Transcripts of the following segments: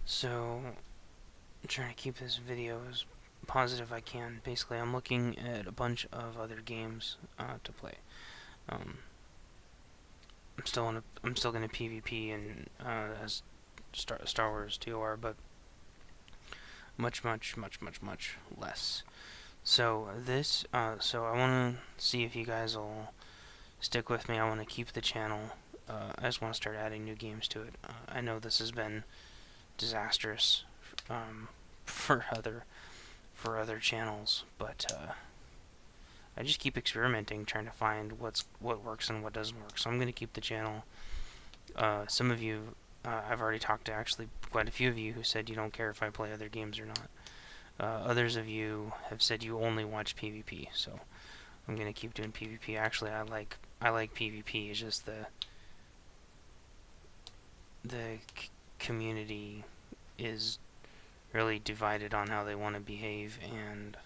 So, I'm trying to keep this video as positive I can. Basically, I'm looking at a bunch of other games to play. Um, I'm still gonna PvP and as Star Wars TOR, but much less. So so I want to see if you guys will stick with me. I want to keep the channel. I just want to start adding new games to it. I know this has been disastrous um, for other channels, but I just keep experimenting, trying to find what works and what doesn't work. So I'm going to keep the channel. Some of you, I've already talked to actually quite a few of you who said you don't care if I play other games or not. Others of you have said you only watch PvP, so I'm going to keep doing PvP. Actually, I like PvP. It's just the community is really divided on how they want to behave, and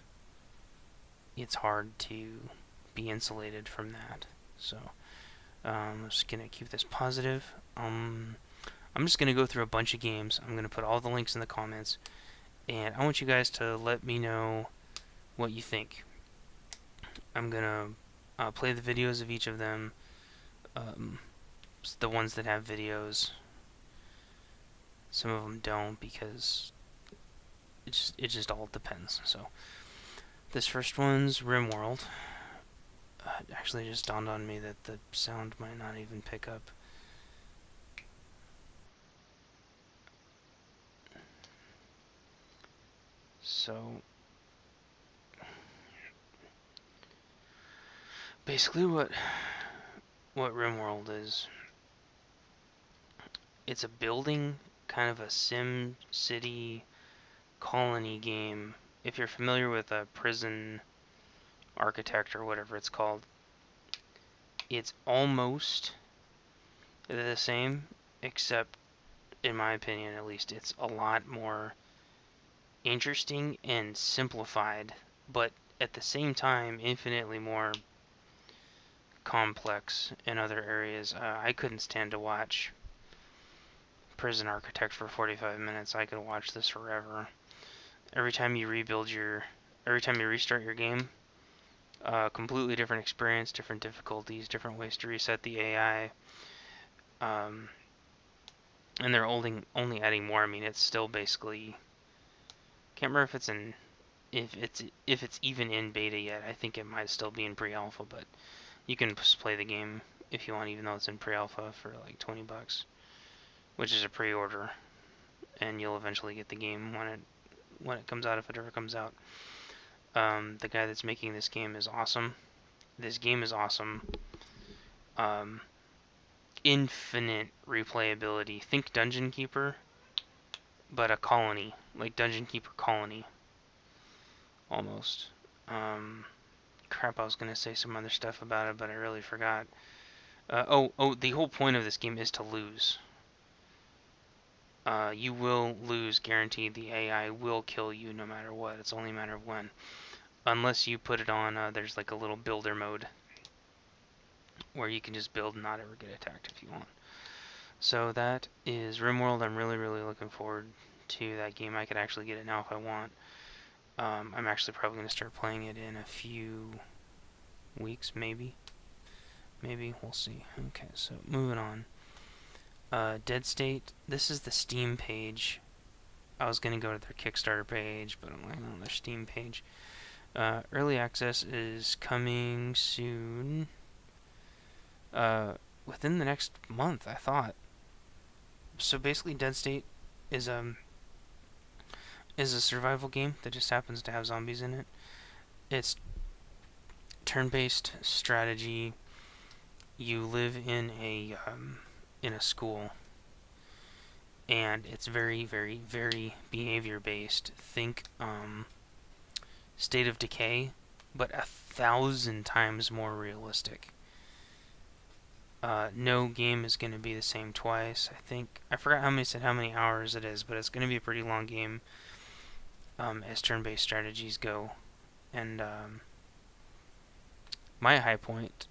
it's hard to be insulated from that. So I'm just gonna keep this positive. I'm just gonna go through a bunch of games. I'm gonna put all the links in the comments, and I want you guys to let me know what you think. I'm gonna play the videos of each of them, the ones that have videos. Some of them don't, because it just all depends. So this first one's RimWorld. It actually just dawned on me that the sound might not even pick up. So basically what RimWorld is, it's a building, kind of a Sim City colony game. If you're familiar with a prison architect or whatever it's called, it's almost the same, except in my opinion at least, it's a lot more interesting and simplified, but at the same time infinitely more complex in other areas. I couldn't stand to watch Prison Architect for 45 minutes. I could watch this forever. Every time you restart your game, completely different experience, different difficulties, different ways to reset the AI. And they're only adding more. I mean, it's still basically, can't remember if it's even in beta yet. I think it might still be in pre-alpha, but you can just play the game if you want, even though it's in pre-alpha, for like $20, which is a pre-order, and you'll eventually get the game when it comes out, if it ever comes out. The guy that's making this game is awesome. This game is awesome. Infinite replayability. Think Dungeon Keeper, but a colony, like Dungeon Keeper Colony, almost. Crap, I was gonna say some other stuff about it, but I really forgot. The whole point of this game is to lose. You will lose, guaranteed. The AI will kill you no matter what. It's only a matter of when. Unless you put it on, there's like a little builder mode where you can just build and not ever get attacked if you want. So that is RimWorld. I'm really looking forward to that game. I could actually get it now if I want. I'm actually probably going to start playing it in a few weeks, maybe. We'll see. Okay, so moving on. Dead State. This is the Steam page. I was going to go to their Kickstarter page, but I'm like, no, their Steam page. Early access is coming soon. Within the next month, I thought. So basically, Dead State is a survival game that just happens to have zombies in it. It's turn-based strategy. You live in a school, and it's very behavior-based. Think State of Decay, but 1,000 times more realistic. No game is going to be the same twice. I forgot how many hours it is, but it's going to be a pretty long game as turn-based strategies go. And my high point,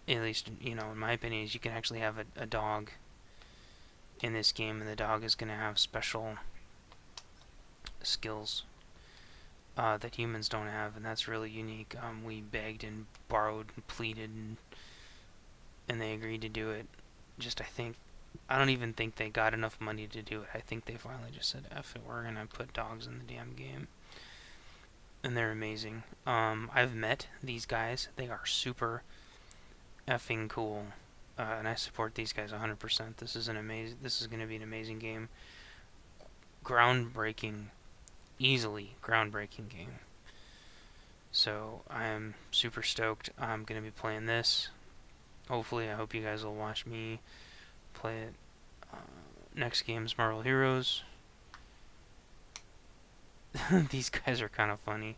at least in my opinion, is you can actually have a dog in this game, and the dog is going to have special skills that humans don't have, and that's really unique. We begged and borrowed and pleaded, and they agreed to do it. I don't even think they got enough money to do it. I think they finally just said, F it, we're gonna put dogs in the damn game. And they're amazing. I've met these guys. They are super effing cool. And I support these guys 100%. This is gonna be an amazing game. Groundbreaking, easily groundbreaking game. So I am super stoked. I'm gonna be playing this. Hopefully, I hope you guys will watch me play it. Next game is Marvel Heroes. These guys are kind of funny.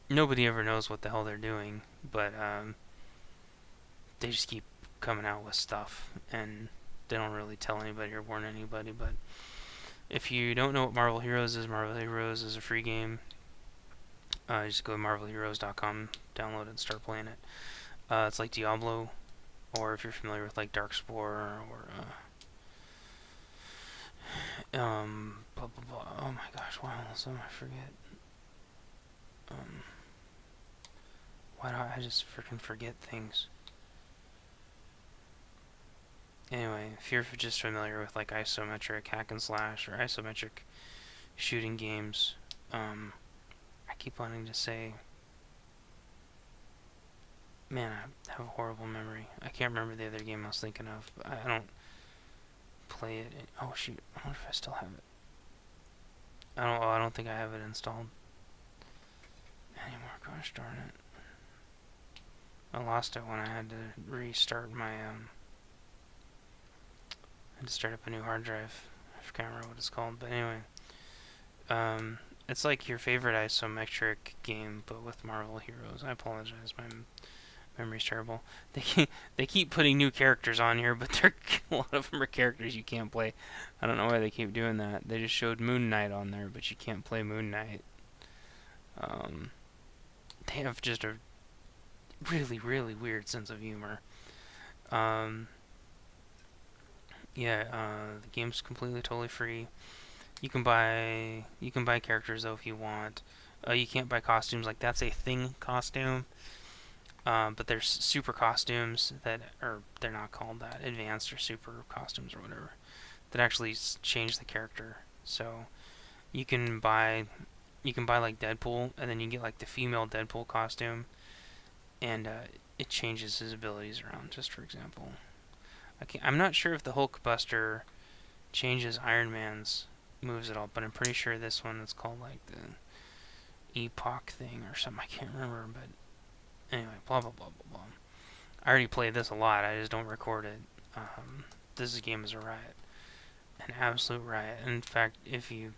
Nobody ever knows what the hell they're doing, but they just keep coming out with stuff, and they don't really tell anybody or warn anybody. But if you don't know what Marvel Heroes is a free game. Just go to marvelheroes.com, download it, and start playing it. It's like Diablo, or if you're familiar with like Darkspore or blah blah blah. Oh my gosh, why else I forget? Why do I just freaking forget things? Anyway, if you're just familiar with like isometric hack and slash or isometric shooting games, I keep wanting to say, man, I have a horrible memory. I can't remember the other game I was thinking of. I don't play it. Oh shoot, I wonder if I still have it. I don't think I have it installed anymore. Gosh darn it. I lost it when I had to restart my I had to start up a new hard drive. I can't remember what it's called, but anyway. It's like your favorite isometric game, but with Marvel Heroes. I apologize, my memory's terrible. They keep putting new characters on here, but a lot of them are characters you can't play. I don't know why they keep doing that. They just showed Moon Knight on there, but you can't play Moon Knight. They have just a really, really weird sense of humor. The game's completely, totally free. You can buy characters though if you want. You can't buy costumes. Like that's a thing costume. But there's super costumes they're not called that, advanced or super costumes or whatever, that actually change the character. So you can buy like Deadpool, and then you get like the female Deadpool costume, and it changes his abilities around. Just for example, I'm not sure if the Hulk Buster changes Iron Man's moves at all, but I'm pretty sure this one is called like the Epoch thing or something. I can't remember, but anyway, blah blah blah blah blah. I already played this a lot. I just don't record it. This game is a riot, an absolute riot. In fact, if you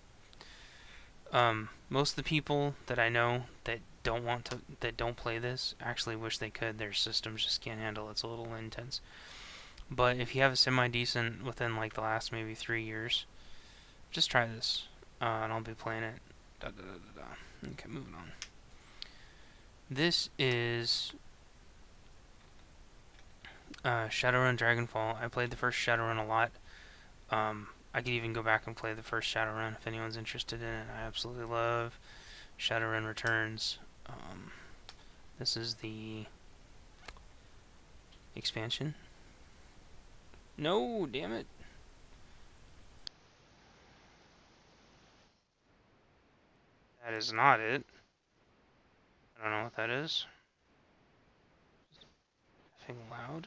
most of the people that I know that don't play this actually wish they could. Their systems just can't handle it. It's a little intense. But if you have a semi-decent within like the last maybe 3 years, just try this, and I'll be playing it. Okay, moving on. This is Shadowrun Dragonfall. I played the first Shadowrun a lot. I could even go back and play the first Shadowrun if anyone's interested in it. I absolutely love Shadowrun Returns. This is the expansion. No, damn it. That is not it. I don't know what that is. Effing loud.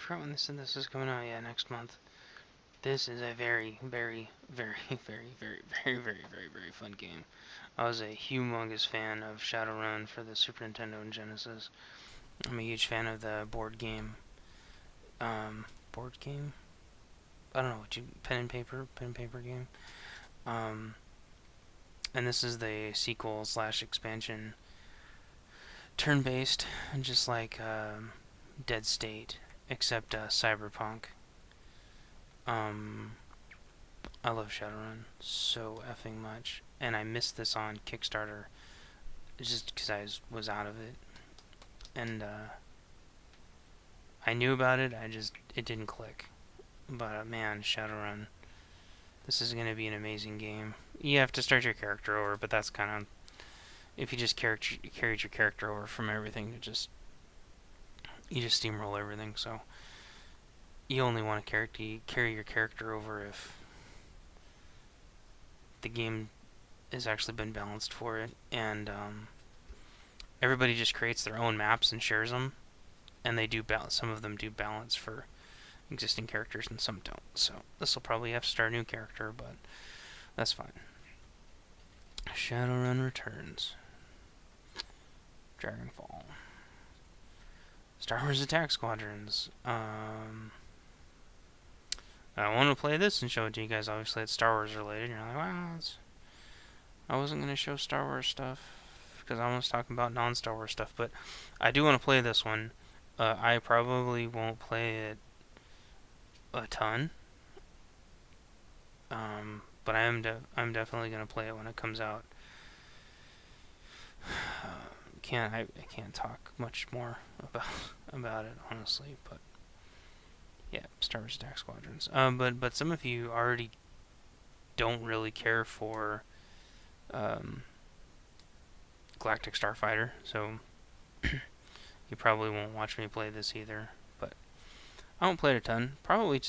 forgot when they said this is coming out. Yeah, next month. This is a very, very, very, very, very, very, very, very, very fun game. I was a humongous fan of Shadowrun for the Super Nintendo and Genesis. I'm a huge fan of the board game. Board game? I don't know what pen and paper game. And this is the sequel slash expansion, turn-based, just like Dead State, except cyberpunk. I love Shadowrun so effing much, and I missed this on Kickstarter just because I was out of it, and I knew about it. It didn't click. But man, Shadowrun, this is gonna be an amazing game. You have to start your character over, but that's kind of, if you just carried your character over from everything, you just steamroll everything. So you only want to carry your character over if the game has actually been balanced for it, and everybody just creates their own maps and shares them, and they do some of them do balance for existing characters and some don't. So this will probably have to start a new character, but that's fine. Shadowrun returns. Dragonfall. Star Wars Attack Squadrons. I want to play this and show it to you guys. Obviously, it's Star Wars related. You're like, wow, I wasn't going to show Star Wars stuff because I was talking about non-Star Wars stuff, but I do want to play this one. I probably won't play it a ton, but I'm definitely going to play it when it comes out. I can't talk much more about it, honestly, but yeah, Star Wars Attack Squadrons. But some of you already don't really care for Galactic Starfighter, so you probably won't watch me play this either. But I won't play it a ton. Probably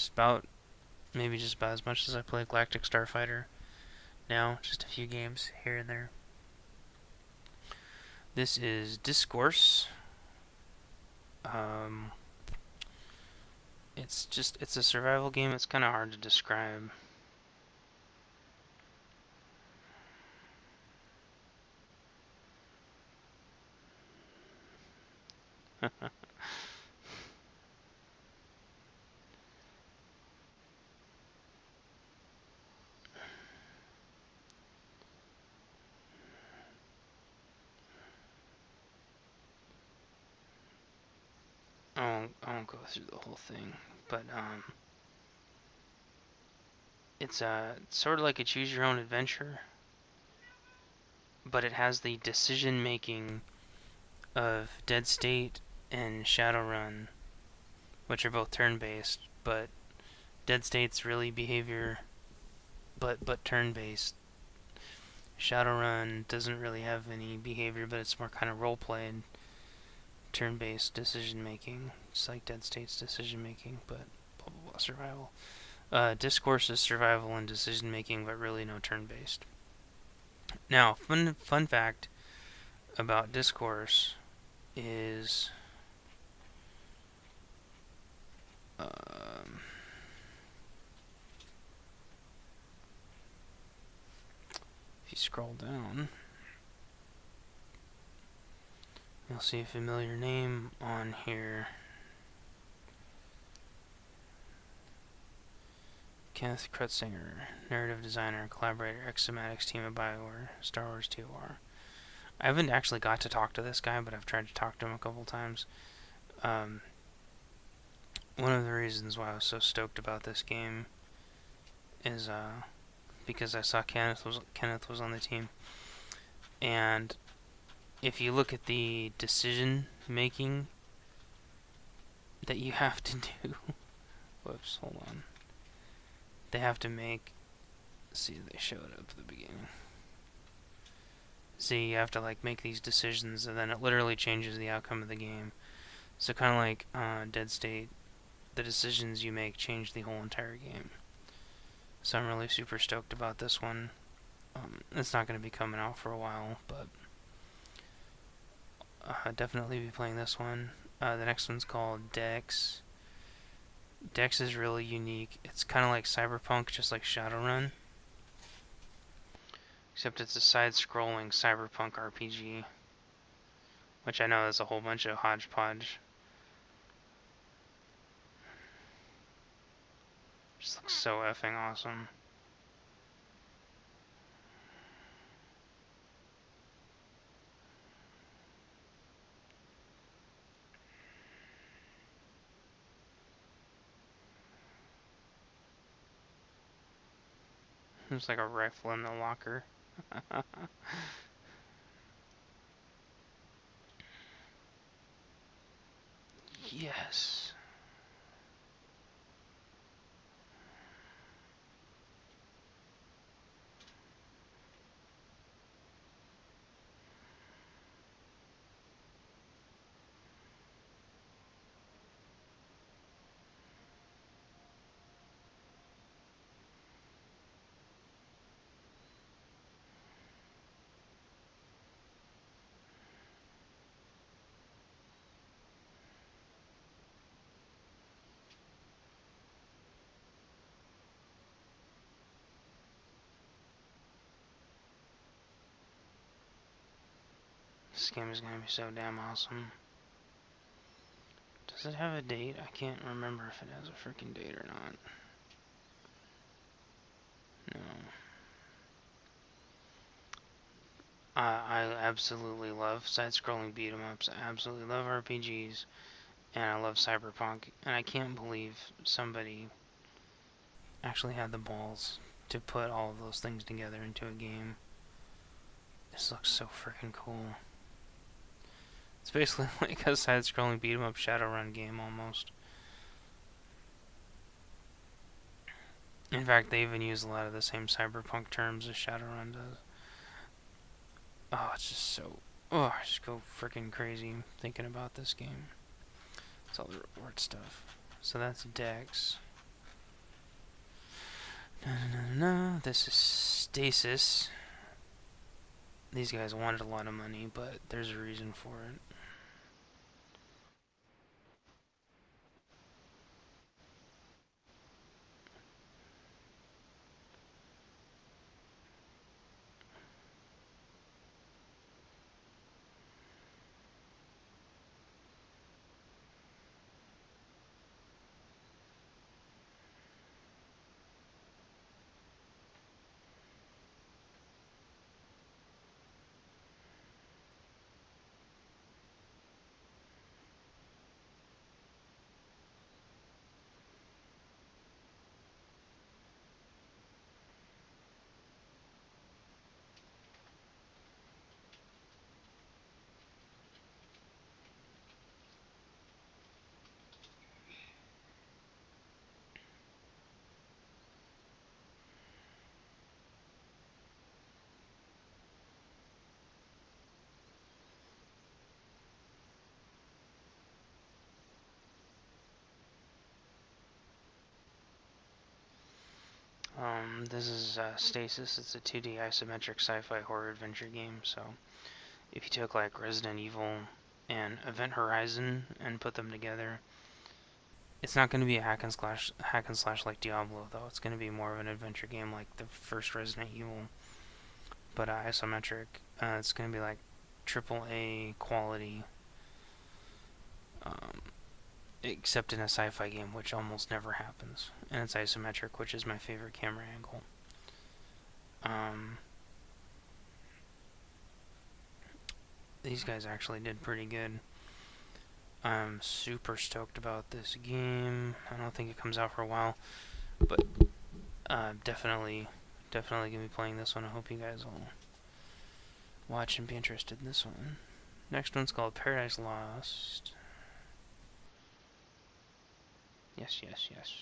maybe just about as much as I play Galactic Starfighter now. Just a few games here and there. This is Discourse. It's a survival game. It's kind of hard to describe. I won't go through the whole thing, but it's sort of like a choose your own adventure, but it has the decision making of Dead State and Shadowrun, which are both turn based, but Dead State's really behavior, but turn based. Shadowrun doesn't really have any behavior, but it's more kind of role played, turn based decision making. It's like Dead State's decision making, but blah blah blah survival. Discourse is survival and decision making, but really no turn based. Now, fun fact about Discourse is if you scroll down, you'll see a familiar name on here. Kenneth Krutzinger, narrative designer and collaborator, ex-Sematics team at BioWare, Star Wars TOR. I haven't actually got to talk to this guy, but I've tried to talk to him a couple times. One of the reasons why I was so stoked about this game is because I saw Kenneth was on the team, and if you look at the decision making that you have to do, whoops, hold on. They have to make. See, they show it up at the beginning. See, you have to make these decisions, and then it literally changes the outcome of the game. So kind of like Dead State, the decisions you make change the whole entire game. So I'm really super stoked about this one. It's not going to be coming out for a while, but definitely be playing this one. The next one's called Dex. Dex is really unique. It's kind of like Cyberpunk, just like Shadowrun, except it's a side-scrolling Cyberpunk RPG, which I know is a whole bunch of hodgepodge. Just looks so effing awesome. There's like a rifle in the locker. Yes. This game is gonna be so damn awesome. Does it have a date? I can't remember if it has a freaking date or not. No. I absolutely love side-scrolling beat-em-ups. I absolutely love RPGs. And I love Cyberpunk. And I can't believe somebody actually had the balls to put all of those things together into a game. This looks so freaking cool. It's basically like a side-scrolling beat-em-up Shadowrun game almost. In fact, they even use a lot of the same Cyberpunk terms as Shadowrun does. Oh, it's just so... Oh, I just go freaking crazy thinking about this game. It's all the reward stuff. So that's Dex. No, this is Stasis. These guys wanted a lot of money, but there's a reason for it. This is Stasis. It's a 2D isometric sci-fi horror adventure game. So, if you took like Resident Evil and Event Horizon and put them together, it's not going to be a hack and slash like Diablo though. It's going to be more of an adventure game like the first Resident Evil, but isometric. It's going to be like AAA quality, um, except in a sci-fi game, which almost never happens. And it's isometric, which is my favorite camera angle. These guys actually did pretty good. I'm super stoked about this game. I don't think it comes out for a while, but definitely gonna be playing this one. I hope you guys will watch and be interested in this one. Next one's called Paradise Lost. Yes, yes, yes.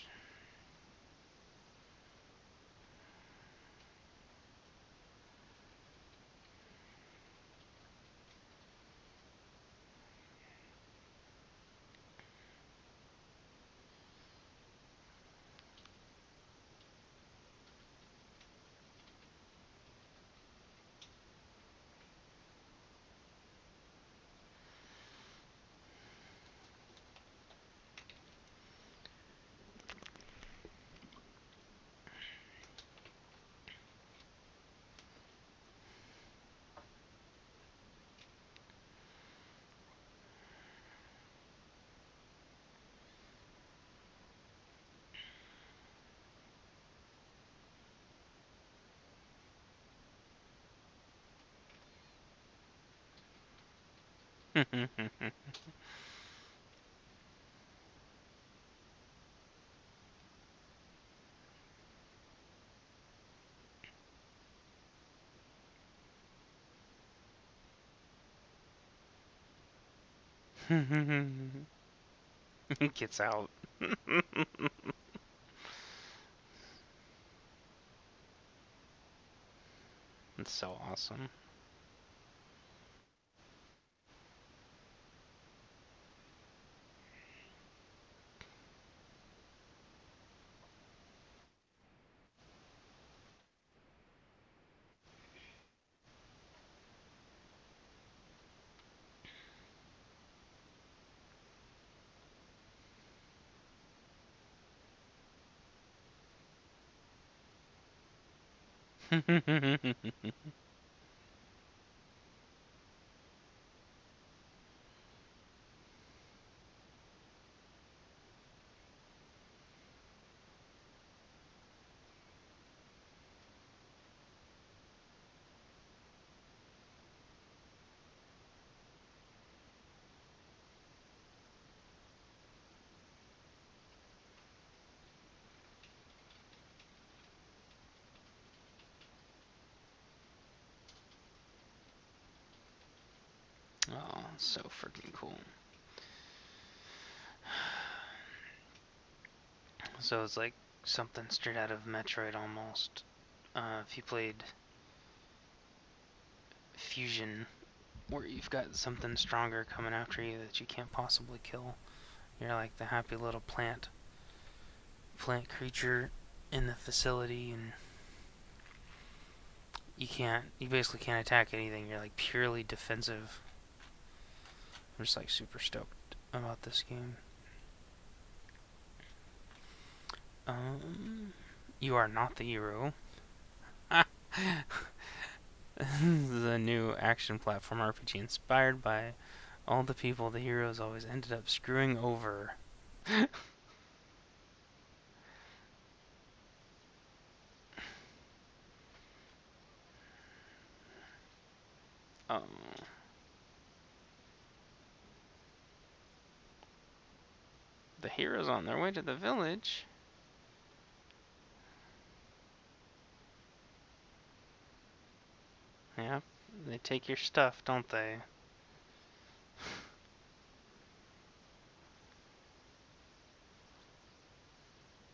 Gets out. It's so awesome. Oh, so freaking cool. So it's like something straight out of Metroid almost. If you played Fusion, where you've got something stronger coming after you that you can't possibly kill. You're like the happy little plant creature in the facility, and you basically can't attack anything. You're like purely defensive. I'm just like super stoked about this game. You are not the hero. The new action platform RPG inspired by all the people the heroes always ended up screwing over. um, the heroes on their way to the village. Yeah, they take your stuff, don't they?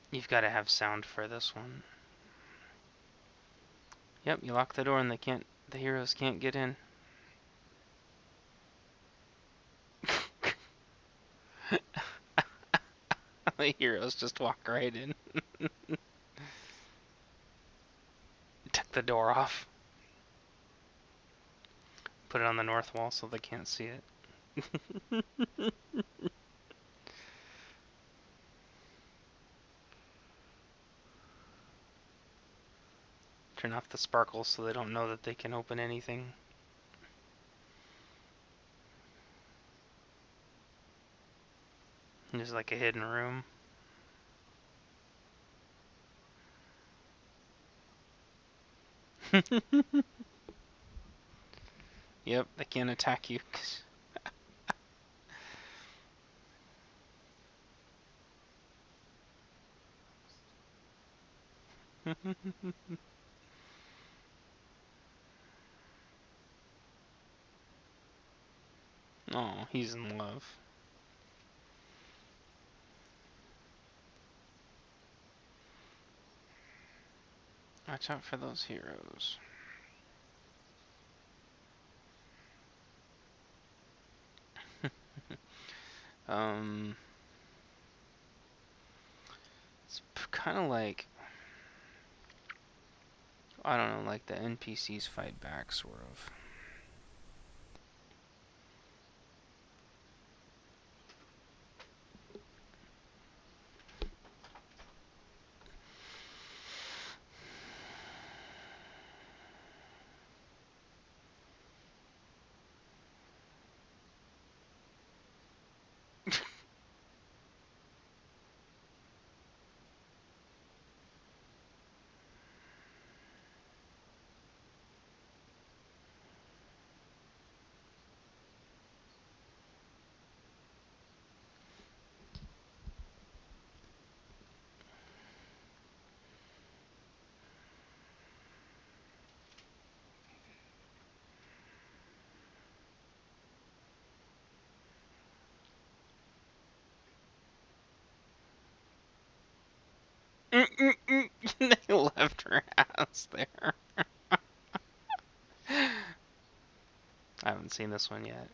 You've got to have sound for this one. Yep, you lock the door and the heroes can't get in. The heroes just walk right in. Took the door off. Put it on the north wall so they can't see it. Turn off the sparkles so they don't know that they can open anything. There's like a hidden room. Yep, they can't attack you. Oh, he's in love. Watch out for those heroes. um, it's kind of like, I don't know, like the NPCs fight back, sort of. They left her ass there. I haven't seen this one yet.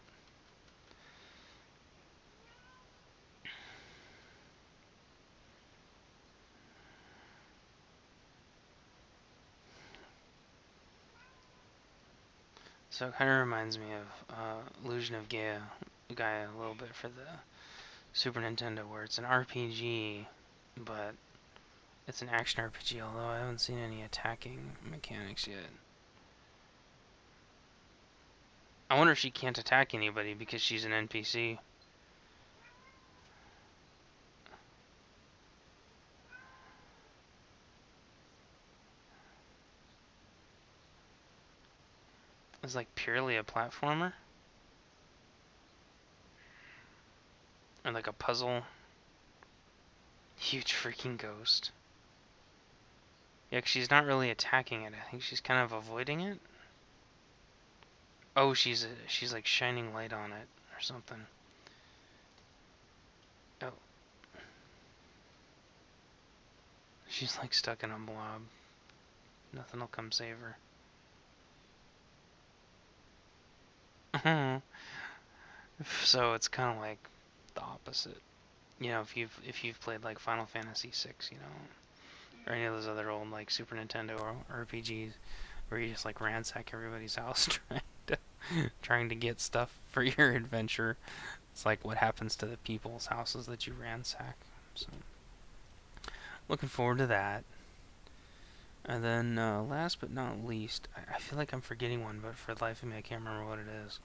So it kind of reminds me of Illusion of Gaia a little bit for the Super Nintendo, where it's an RPG, but it's an action RPG, although I haven't seen any attacking mechanics yet. I wonder if she can't attack anybody because she's an NPC. It's like purely a platformer? Or like a puzzle? Huge freaking ghost. Yeah, 'cause she's not really attacking it. I think she's kind of avoiding it. Oh, she's like shining light on it or something. Oh. She's like stuck in a blob. Nothing will come save her. So it's kind of like the opposite. You know, if you've played like Final Fantasy VI, you know, or any of those other old like Super Nintendo or RPGs, where you just like ransack everybody's house trying to get stuff for your adventure. It's like what happens to the people's houses that you ransack. So looking forward to that. And then last but not least, I feel like I'm forgetting one, but for the life of me I can't remember what it is.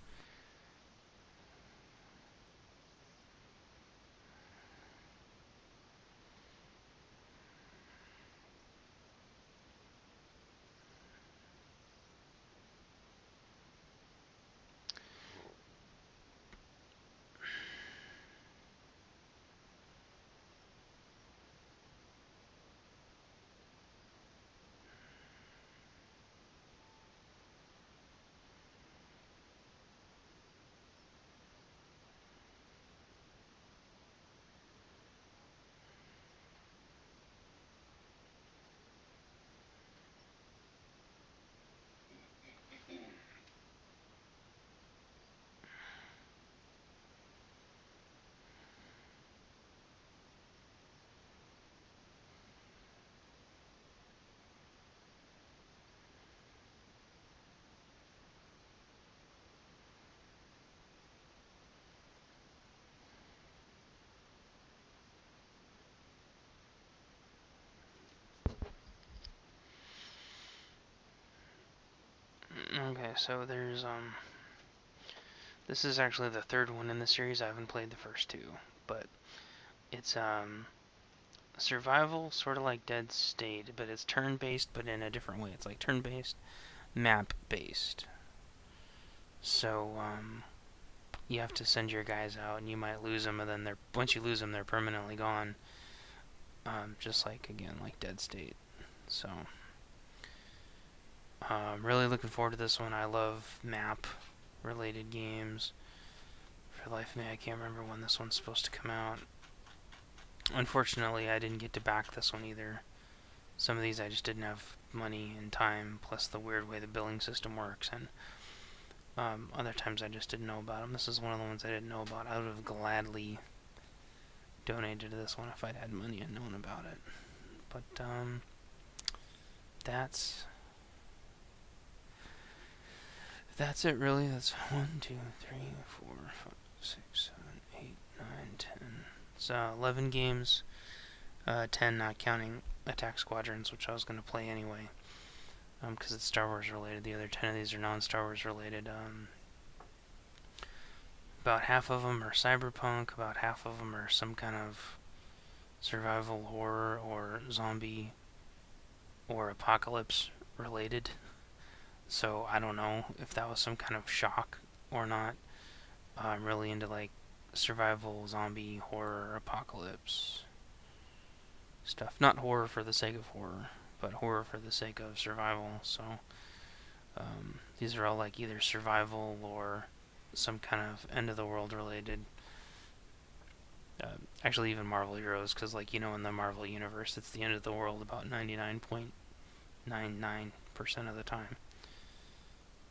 Okay, so there's this is actually the third one in the series. I haven't played the first two, but it's survival, sort of like Dead State, but it's turn-based, but in a different way. It's like turn-based, map-based. So you have to send your guys out, and you might lose them, and then once you lose them, they're permanently gone. Just like again, like Dead State. So really looking forward to this one. I love map-related games. For the life of me, I can't remember when this one's supposed to come out. Unfortunately, I didn't get to back this one either. Some of these I just didn't have money and time, plus the weird way the billing system works, and other times I just didn't know about them. This is one of the ones I didn't know about. I would have gladly donated to this one if I'd had money and known about it. But that's it really. That's 1, 2, 3, 4, 5, 6, 7, 8, 9, 10. It's 11 games, 10 not counting Attack Squadrons, which I was going to play anyway, because it's Star Wars related. The other 10 of these are non-Star Wars related. About half of them are cyberpunk, about half of them are some kind of survival horror or zombie or apocalypse related. So I don't know if that was some kind of shock or not. I'm really into like survival, zombie, horror, apocalypse stuff. Not horror for the sake of horror, but horror for the sake of survival. So these are all like either survival or some kind of end of the world related Actually, even Marvel Heroes, because, like, in the Marvel universe, it's the end of the world about 99.99% of the time.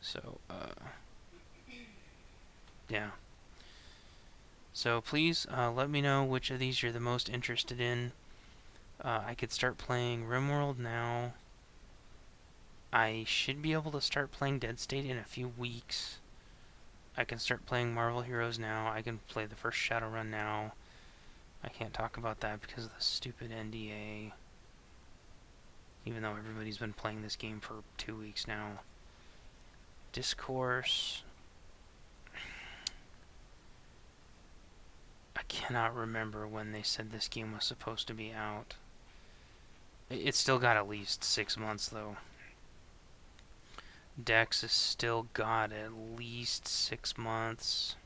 So, yeah. So please let me know which of these you're the most interested in. I could start playing RimWorld now. I should be able to start playing Dead State in a few weeks. I can start playing Marvel Heroes now. I can play the first Shadowrun now. I can't talk about that because of the stupid NDA. Even though everybody's been playing this game for 2 weeks now. Discourse. I cannot remember when they said this game was supposed to be out. It's still got at least 6 months, though. Dex has still got at least 6 months.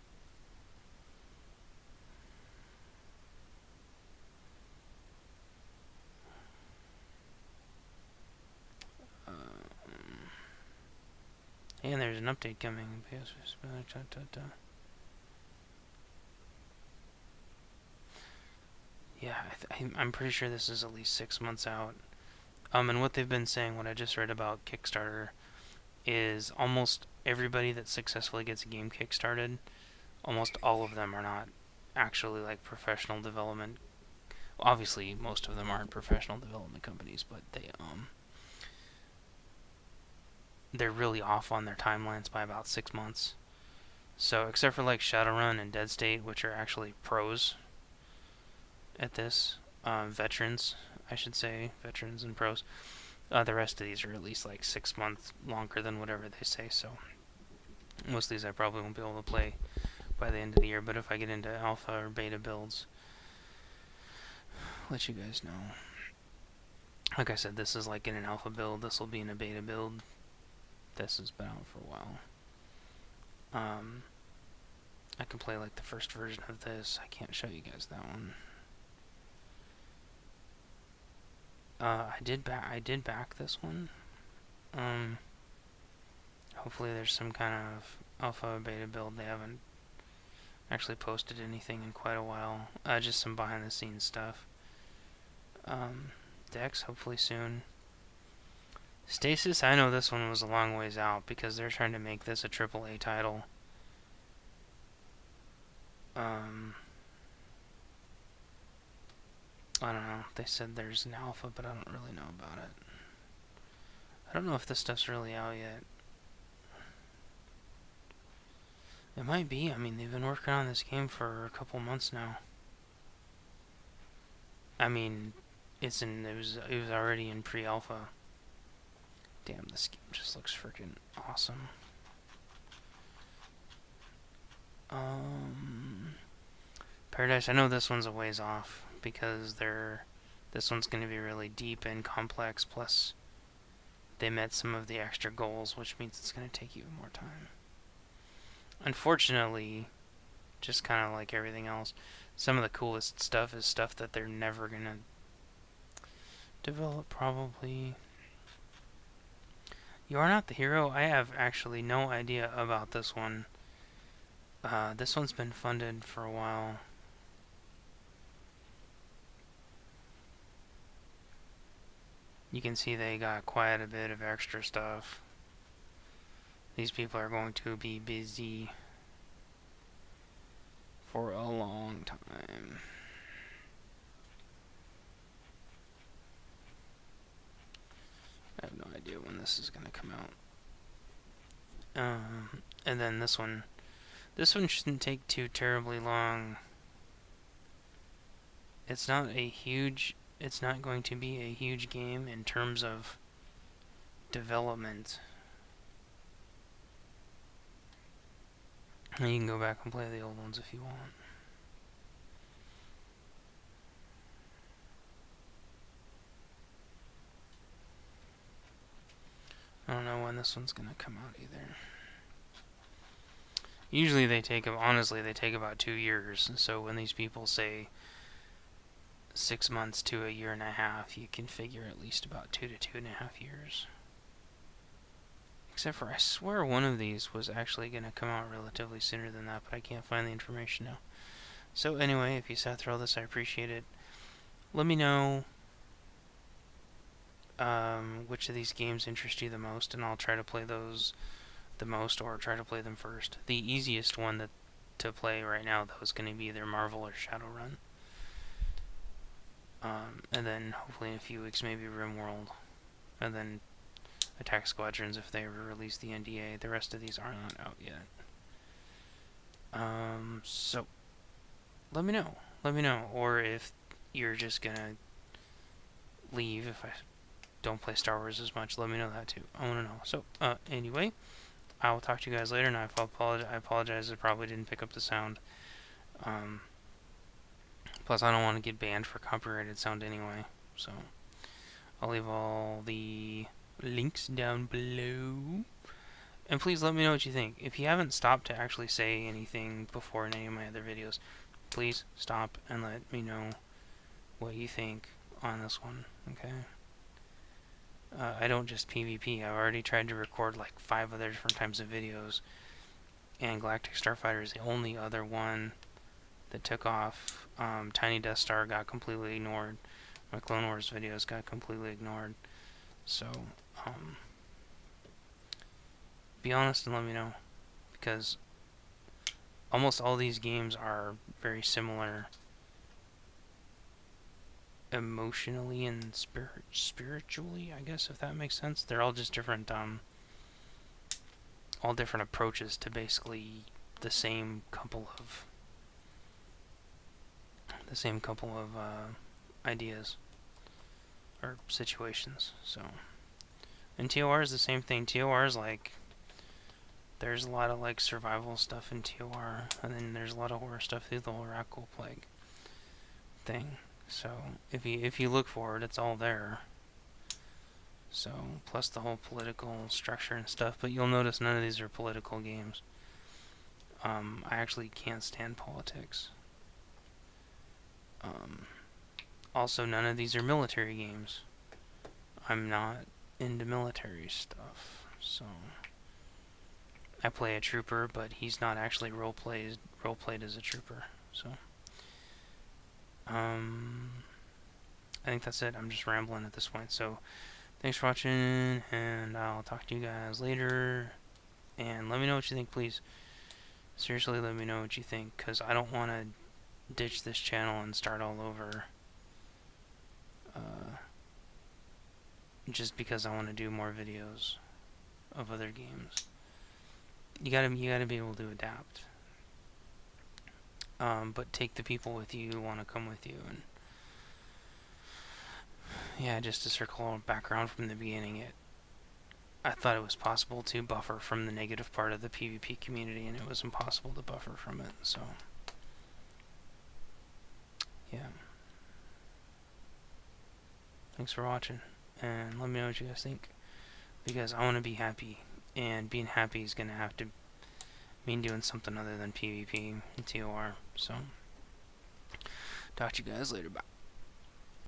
And there's an update coming. Yeah, I'm pretty sure this is at least 6 months out. And what they've been saying, what I just read about Kickstarter, is almost everybody that successfully gets a game kickstarted, almost all of them are not actually like professional development. Obviously, most of them aren't professional development companies, but they're really off on their timelines by about 6 months. So, except for like Shadowrun and Dead State, which are actually pros at this, veterans, I should say, veterans and pros. The rest of these are at least like 6 months longer than whatever they say, so most of these I probably won't be able to play by the end of the year, but if I get into alpha or beta builds, I'll let you guys know. Like I said, this is like in an alpha build, this will be in a beta build. This has been out for a while. I can play like the first version of this. I can't show you guys that one. I did back this one. Hopefully there's some kind of alpha or beta build. They haven't actually posted anything in quite a while. Just some behind the scenes stuff. Dex, hopefully soon. Stasis, I know this one was a long ways out because they're trying to make this a AAA title. I don't know. They said there's an alpha, but I don't really know about it. I don't know if this stuff's really out yet. It might be. I mean, they've been working on this game for a couple months now. I mean, it was already in pre-alpha. Damn, this game just looks freaking awesome. Paradise, I know this one's a ways off because this one's going to be really deep and complex, plus they met some of the extra goals, which means it's going to take even more time. Unfortunately, just kind of like everything else, some of the coolest stuff is stuff that they're never going to develop, probably. You Are Not the Hero, I have actually no idea about this one. This one's been funded for a while. You can see they got quite a bit of extra stuff. These people are going to be busy for a long time. I have no idea when this is going to come out. And then this one shouldn't take too terribly long. It's not going to be a huge game in terms of development. And you can go back and play the old ones if you want. I don't know when this one's gonna come out either. Usually they take about 2 years. So when these people say 6 months to a year and a half, you can figure at least about 2 to 2.5 years. Except for, I swear one of these was actually going to come out relatively sooner than that, but I can't find the information now. So anyway, if you sat through all this, I appreciate it. Let me know which of these games interest you the most, and I'll try to play those the most, or try to play them first. The easiest one to play right now, though, is going to be either Marvel or Shadowrun. And then hopefully in a few weeks, maybe RimWorld, and then Attack Squadrons if they ever release the NDA. The rest of these are not out yet. So let me know, or if you're just gonna leave if I don't play Star Wars as much, let me know that too. I want to know. So anyway, I will talk to you guys later, and I apologize, I probably didn't pick up the sound. Plus, I don't want to get banned for copyrighted sound anyway, so I'll leave all the links down below. And please let me know what you think. If you haven't stopped to actually say anything before in any of my other videos, please stop and let me know what you think on this one, okay? I don't just PvP. I've already tried to record like 5 other different types of videos, and Galactic Starfighter is the only other one that took off. Tiny Death Star got completely ignored. My Clone Wars videos got completely ignored. So, be honest and let me know, because almost all these games are very similar emotionally and spiritually, I guess, if that makes sense. They're all just different, all different approaches to basically the same couple of ideas or situations. So, and TOR is the same thing. TOR is like, there's a lot of like survival stuff in TOR, and then there's a lot of horror stuff through the whole Oracle Plague thing. So if you look for it, it's all there. So plus the whole political structure and stuff. But you'll notice none of these are political games. I actually can't stand politics. Also, none of these are military games. I'm not into military stuff, so I play a trooper, but he's not actually role played as a trooper. So I think that's it. I'm just rambling at this point. So thanks for watching, and I'll talk to you guys later. And let me know what you think, please. Seriously, let me know what you think, because I don't want to ditch this channel and start all over just because I want to do more videos of other games. You gotta be able to adapt, but take the people with you who want to come with you. And yeah, just to circle background from the beginning, I thought it was possible to buffer from the negative part of the PvP community, and it was impossible to buffer from it. So yeah, thanks for watching, and let me know what you guys think, because I want to be happy, and being happy is going to have to mean doing something other than PvP and TOR. So talk to you guys later. Bye.